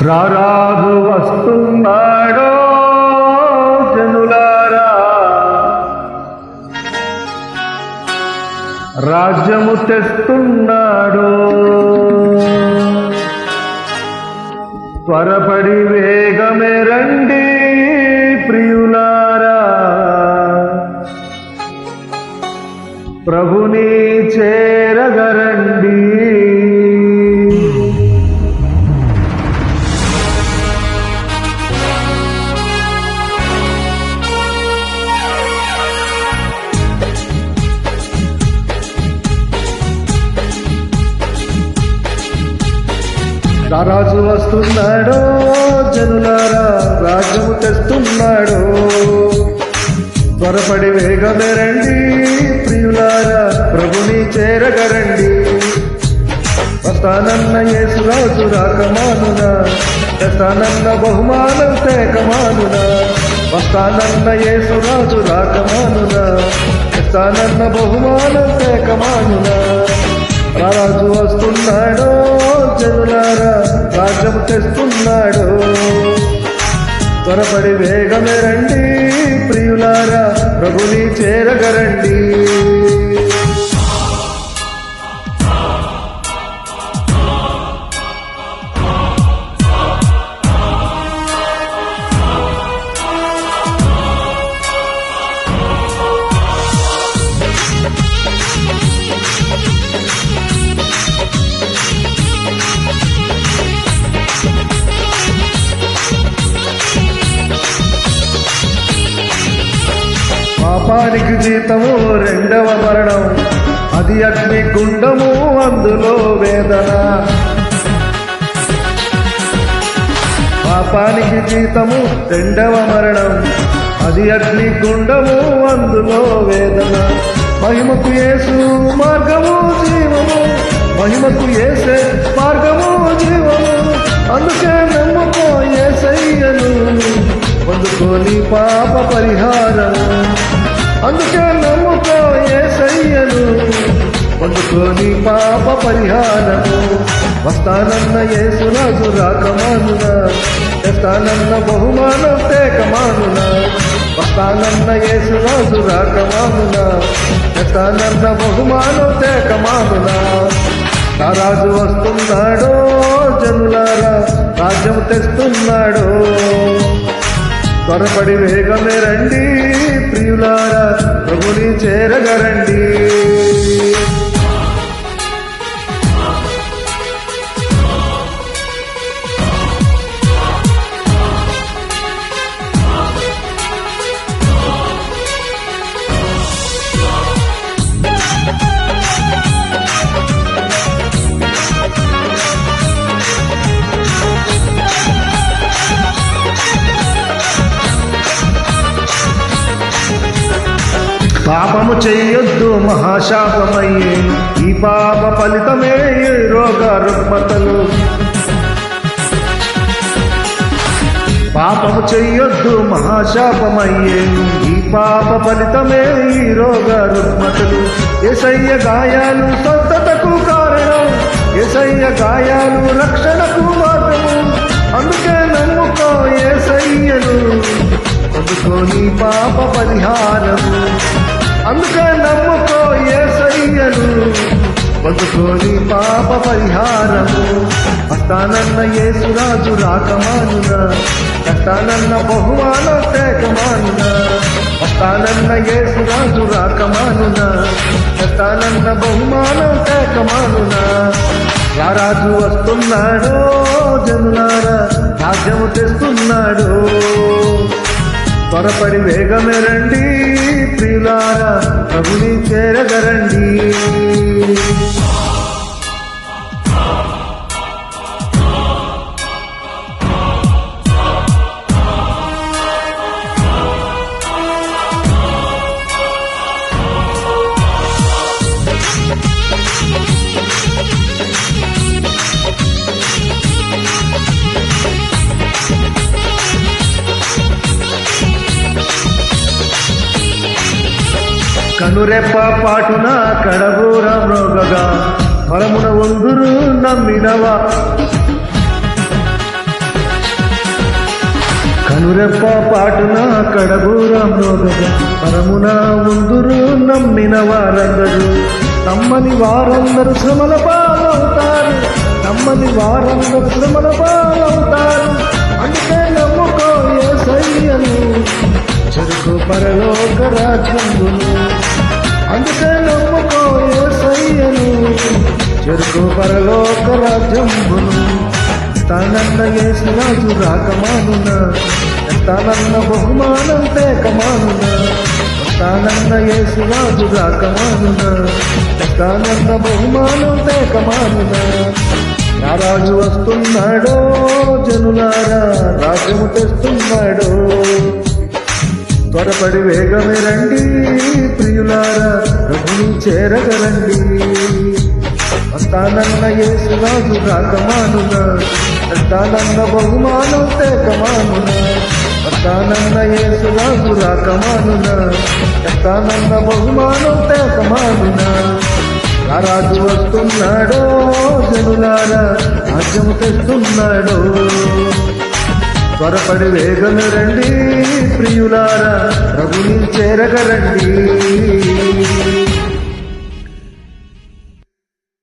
రారాజు వస్తున్నాడో జనులారా, రాజ్యము తెస్తున్నాడో. త్వరపడి వేగమే రండి ప్రియులారా, ప్రభుని చేరగరండి. రారాజు వస్తున్నాడో జనులారా, రాజ్యము తెస్తున్నాడో. త్వరపడి వేగమే రండి ప్రియులారా, ప్రభుని చేరగరండి. వస్తానన్న యేసురాజు రాకమానునా, తెస్తానన్న బహుమానం తేకమానునా. వస్తానన్న యేసురాజు రాకమానునా, తెస్తానన్న బహుమానం తేకమానునా. రారాజు వస్తున్నాడో జనులారా, రాజ్యం తెస్తున్నాడో. త్వరపడి వేగమే రండి ప్రియులారా, ప్రభుని చేరగరండి. పాపానికి జీతము రెండవ మరణం, అది అగ్ని గుండము, అందులో వేదన. పాపానికి జీతము రెండవ మరణం, అది అగ్ని గుండము, అందులో వేదన. మహిమకు యేసు మార్గము జీవము, మహిమకు యేసే మార్గము జీవము. అందుకే నమ్ముకో యేసయ్యను, పొందుకోని పాప పరిహారము. అందుకే నమ్ముకో యేసయ్యను, పొందుకోని పాప పరిహారము. వస్తానన్న యేసురాజు రాకమానునా, తెస్తానన్న బహుమానం తేకమానునా. వస్తానన్న యేసురాజు రాకమానునా, తెస్తానన్న బహుమానం తేకమానునా. రారాజు వస్తున్నాడో జనులారా, రాజ్యం తెస్తున్నాడో. త్వరపడి వేగమే రండి ప్రియులారా, ప్రభుని చేరగరండి. పాపము చెయ్యొద్దు మహాశాపమయ్యే, ఈ పాప ఫలితమే రోగ రుగ్మతలు. పాపము చెయ్యొద్దు మహాశాపమయ్యే, ఈ పాప ఫలితమే ఈ రోగ రుగ్మతలు. యేసయ్య గాయాలు స్వస్థతకు కారణం, యేసయ్య గాయాలు రక్షణకు మార్గము. అందుకే నమ్ముకో యేసయ్యను, పొందుకోని పాప పరిహారము. అందుకే నమ్ముకో యేసయ్యను, పొందుకోని పాప పరిహారము. వస్తానన్న యేసురాజు రాకమానునా, తెస్తానన్న బహుమానం తేకమానునా. వస్తానన్న యేసురాజు రాకమానునా, తెస్తానన్న బహుమానం తేకమానునా. రారాజు వస్తున్నాడో జనులారా, రాజ్యము తెస్తున్నాడో. త్వరపడి వేగమే రండి ప్రియులారా, ప్రభుని చేరగరండి. కనురెప్ప పాటున కడబూర మ్రోగగా పరమున ఉందురు నమ్మినవా కనురెప్ప పాటున కడబూరం రోగగా పరమున ఉందురు నమ్మిన వారందరూ నమ్మని వారందరూ శ్రమల పాలవుతారు నమ్మని వారందరూ శ్రమల పాలవుతారు అందుకే నమ్ముకో యేసయ్యను చెరుకు పరలోక రాజ్యమును అందుకే నమ్ముకో యేసయ్యను చెరుకు పరలోక రాజ్యమును తానన్న యేసురాజు రాకమానున తానన్న బహుమానం తేకమానున తానన్న యేసురాజు రాకమానున తానన్న బహుమానం తేకమానున నా రాజు వస్తున్నాడో జనులారా రాజ్యము తెస్తున్నాడో త్వరపడి వేగమే రండి ప్రియులారా ప్రభుని చేరగరండి వస్తానన్న యేసురాజు రాకమానున వస్తానన్న బహుమానం తేకమానున వస్తానన్న యేసురాజు రాకమానున వస్తానన్న బహుమానం తేకమానున ఆ రాజు వస్తున్నాడో జనులారా రాజ్యము తెస్తున్నాడో త్వరపడి వేగము రండి ప్రియులారా ప్రభుని చేరగరండి